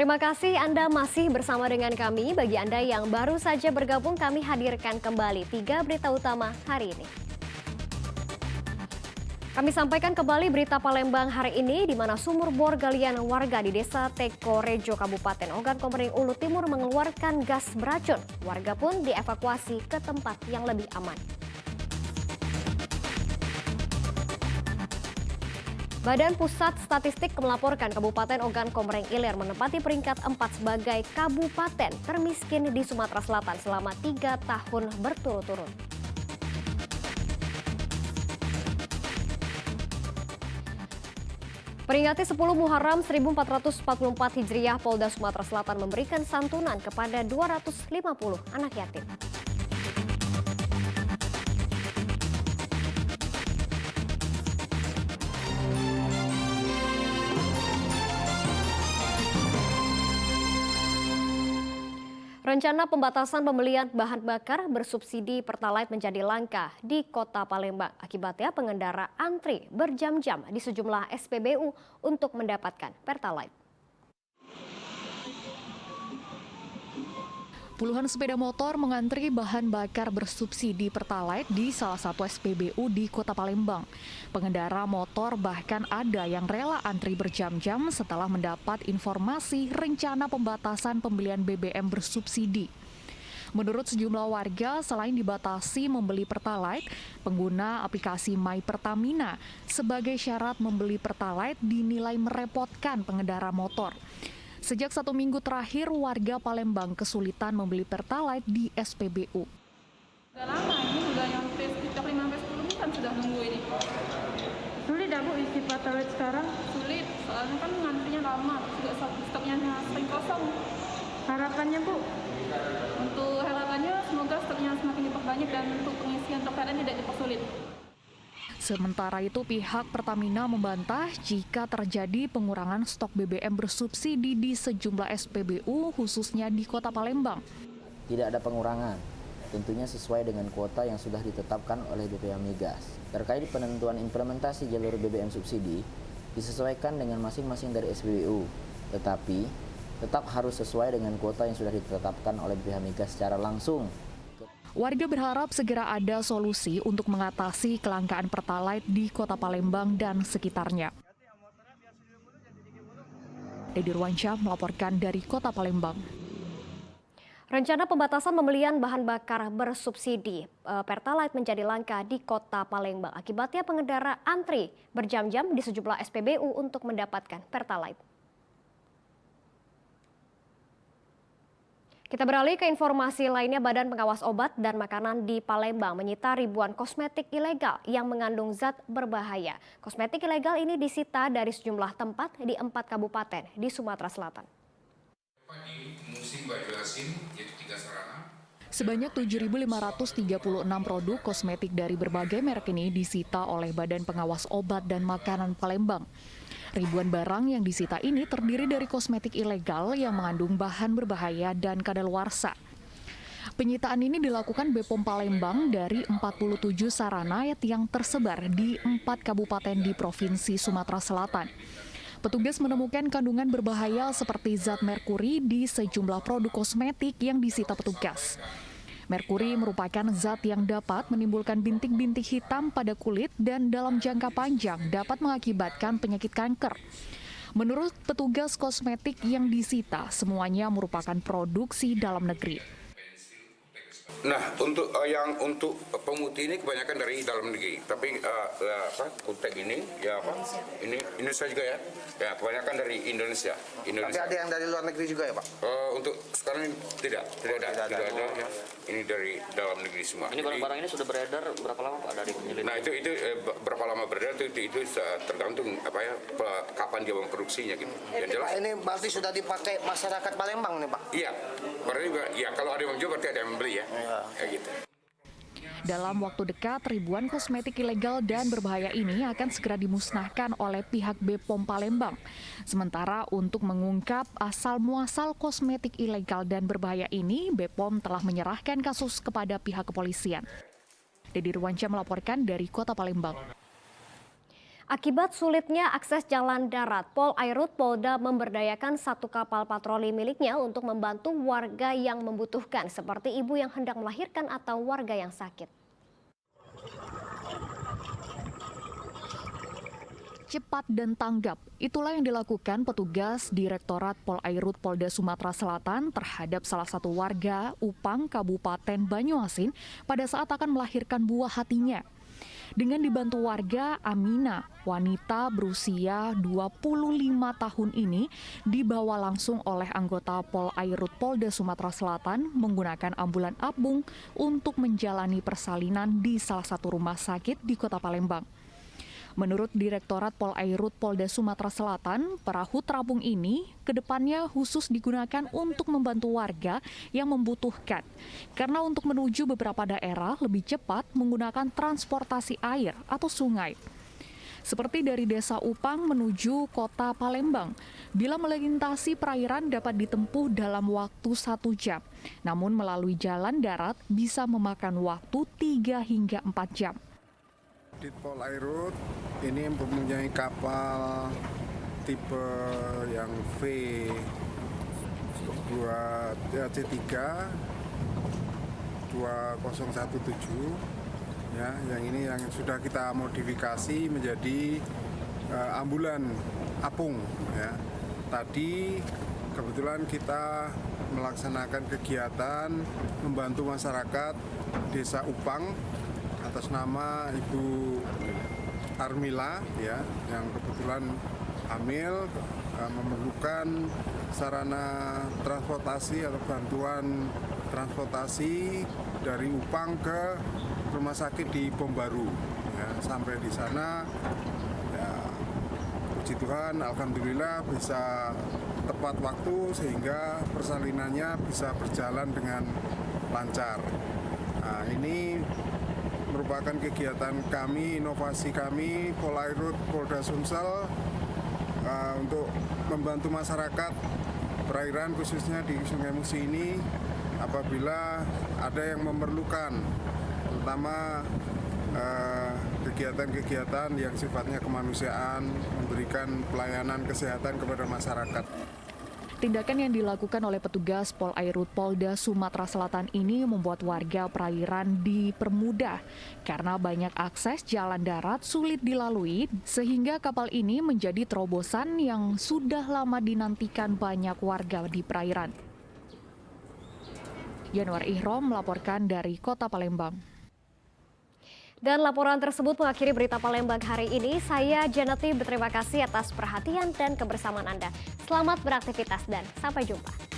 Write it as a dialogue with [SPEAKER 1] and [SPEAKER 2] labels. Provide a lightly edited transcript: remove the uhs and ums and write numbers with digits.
[SPEAKER 1] Terima kasih Anda masih bersama dengan kami. Bagi Anda yang baru saja bergabung, kami hadirkan kembali 3 berita utama hari ini. Kami sampaikan kembali berita Palembang hari ini, di mana sumur bor galian warga di Desa Teko Rejo, Kabupaten Ogan Komering Ulu Timur mengeluarkan gas beracun. Warga pun dievakuasi ke tempat yang lebih aman. Badan Pusat Statistik melaporkan Kabupaten Ogan Komering Ilir menempati peringkat 4 sebagai kabupaten termiskin di Sumatera Selatan selama 3 tahun berturut-turut. Peringati 10 Muharram 1444 Hijriah, Polda Sumatera Selatan memberikan santunan kepada 250 anak yatim. Rencana pembatasan pembelian bahan bakar bersubsidi Pertalite menjadi langka di Kota Palembang. Akibatnya pengendara antri berjam-jam di sejumlah SPBU untuk mendapatkan Pertalite.
[SPEAKER 2] Puluhan sepeda motor mengantri bahan bakar bersubsidi Pertalite di salah satu SPBU di Kota Palembang. Pengendara motor bahkan ada yang rela antri berjam-jam setelah mendapat informasi rencana pembatasan pembelian BBM bersubsidi. Menurut sejumlah warga, selain dibatasi membeli Pertalite, pengguna aplikasi My Pertamina sebagai syarat membeli Pertalite dinilai merepotkan pengendara motor. Sejak 1 minggu terakhir, warga Palembang kesulitan membeli Pertalite di SPBU.
[SPEAKER 3] Sudah lama, ini sudah nyampe sekitar 5-10 menit kan sudah nunggu ini.
[SPEAKER 4] Sulit dah Bu isi Pertalite sekarang?
[SPEAKER 3] Sulit, soalnya kan ngantrinya lama, juga stoknya sering kosong.
[SPEAKER 4] Harapannya Bu?
[SPEAKER 3] Untuk harapannya semoga stoknya semakin diperbanyak dan untuk pengisian Pertalite tidak dipersulit.
[SPEAKER 2] Sementara itu pihak Pertamina membantah jika terjadi pengurangan stok BBM bersubsidi di sejumlah SPBU khususnya di Kota Palembang.
[SPEAKER 5] Tidak ada pengurangan, tentunya sesuai dengan kuota yang sudah ditetapkan oleh BPH Migas. Terkait penentuan implementasi jalur BBM subsidi disesuaikan dengan masing-masing dari SPBU, tetapi tetap harus sesuai dengan kuota yang sudah ditetapkan oleh BPH Migas secara langsung.
[SPEAKER 2] Warga berharap segera ada solusi untuk mengatasi kelangkaan Pertalite di Kota Palembang dan sekitarnya. Dedi Ruansyah melaporkan dari Kota Palembang.
[SPEAKER 1] Rencana pembatasan pembelian bahan bakar bersubsidi Pertalite menjadi langka di Kota Palembang. Akibatnya pengendara antri berjam-jam di sejumlah SPBU untuk mendapatkan Pertalite. Kita beralih ke informasi lainnya. Badan Pengawas Obat dan Makanan di Palembang menyita ribuan kosmetik ilegal yang mengandung zat berbahaya. Kosmetik ilegal ini disita dari sejumlah tempat di 4 kabupaten di Sumatera Selatan.
[SPEAKER 2] Sebanyak 7.536 produk kosmetik dari berbagai merek ini disita oleh Badan Pengawas Obat dan Makanan Palembang. Ribuan barang yang disita ini terdiri dari kosmetik ilegal yang mengandung bahan berbahaya dan kadaluarsa. Penyitaan ini dilakukan BPOM Palembang dari 47 sarana yang tersebar di 4 kabupaten di Provinsi Sumatera Selatan. Petugas menemukan kandungan berbahaya seperti zat merkuri di sejumlah produk kosmetik yang disita petugas. Merkuri merupakan zat yang dapat menimbulkan bintik-bintik hitam pada kulit dan dalam jangka panjang dapat mengakibatkan penyakit kanker. Menurut petugas kosmetik yang disita, semuanya merupakan produksi dalam negeri.
[SPEAKER 6] Nah, untuk pemutih ini kebanyakan dari dalam negeri, tapi kutek ini ini Indonesia juga ya. Ya, kebanyakan dari Indonesia.
[SPEAKER 7] Tapi ada yang dari luar negeri juga ya, Pak?
[SPEAKER 6] Untuk sekarang ini tidak ada. Ya. Ini dari dalam negeri semua.
[SPEAKER 8] Ini barang-barang ini sudah beredar berapa lama Pak dari penyelidikan?
[SPEAKER 6] Nah, itu berapa lama beredar itu tergantung kapan dia memproduksinya gitu. Yang jelas
[SPEAKER 7] Pak, ini berarti sudah dipakai masyarakat Palembang nih, Pak?
[SPEAKER 6] Iya. Berarti ya kalau ada yang menjual berarti ada yang membeli ya. Kayak gitu.
[SPEAKER 2] Dalam waktu dekat, ribuan kosmetik ilegal dan berbahaya ini akan segera dimusnahkan oleh pihak BPOM Palembang. Sementara untuk mengungkap asal-muasal kosmetik ilegal dan berbahaya ini, BPOM telah menyerahkan kasus kepada pihak kepolisian. Dedi Ruansyah melaporkan dari Kota Palembang.
[SPEAKER 1] Akibat sulitnya akses jalan darat, Pol Airut Polda memberdayakan satu kapal patroli miliknya untuk membantu warga yang membutuhkan, seperti ibu yang hendak melahirkan atau warga yang sakit.
[SPEAKER 2] Cepat dan tanggap, itulah yang dilakukan petugas Direktorat Pol Airut Polda Sumatera Selatan terhadap salah satu warga Upang, Kabupaten Banyuasin pada saat akan melahirkan buah hatinya. Dengan dibantu warga, Amina, wanita berusia 25 tahun ini, dibawa langsung oleh anggota Pol Airut Polda Sumatera Selatan menggunakan ambulan apung untuk menjalani persalinan di salah satu rumah sakit di Kota Palembang. Menurut Direktorat Pol Airut Polda Sumatera Selatan, perahu terapung ini kedepannya khusus digunakan untuk membantu warga yang membutuhkan. Karena untuk menuju beberapa daerah lebih cepat menggunakan transportasi air atau sungai. Seperti dari Desa Upang menuju Kota Palembang, bila melintasi perairan dapat ditempuh dalam waktu 1 jam. Namun melalui jalan darat bisa memakan waktu 3 hingga 4 jam.
[SPEAKER 9] Di Pol Airut ini mempunyai kapal tipe yang C3 2017 ya, yang ini yang sudah kita modifikasi menjadi ambulan apung ya. Tadi kebetulan kita melaksanakan kegiatan membantu masyarakat Desa Upang atas nama Ibu Armila ya, yang kebetulan hamil, memerlukan sarana transportasi atau bantuan transportasi dari Upang ke rumah sakit di Bom Baru ya. Sampai di sana ya, puji Tuhan alhamdulillah bisa tepat waktu sehingga persalinannya bisa berjalan dengan lancar. Nah, ini merupakan kegiatan kami, inovasi kami, Pol Airut Polda Sumsel untuk membantu masyarakat perairan khususnya di Sungai Musi ini apabila ada yang memerlukan, terutama kegiatan-kegiatan yang sifatnya kemanusiaan, memberikan pelayanan kesehatan kepada masyarakat.
[SPEAKER 2] Tindakan yang dilakukan oleh petugas Pol Airut Polda Sumatera Selatan ini membuat warga perairan dipermudah karena banyak akses jalan darat sulit dilalui sehingga kapal ini menjadi terobosan yang sudah lama dinantikan banyak warga di perairan. Yanuar Ihrom melaporkan dari Kota Palembang.
[SPEAKER 1] Dan laporan tersebut mengakhiri berita Palembang hari ini. Saya Janati berterima kasih atas perhatian dan kebersamaan Anda. Selamat beraktivitas dan sampai jumpa.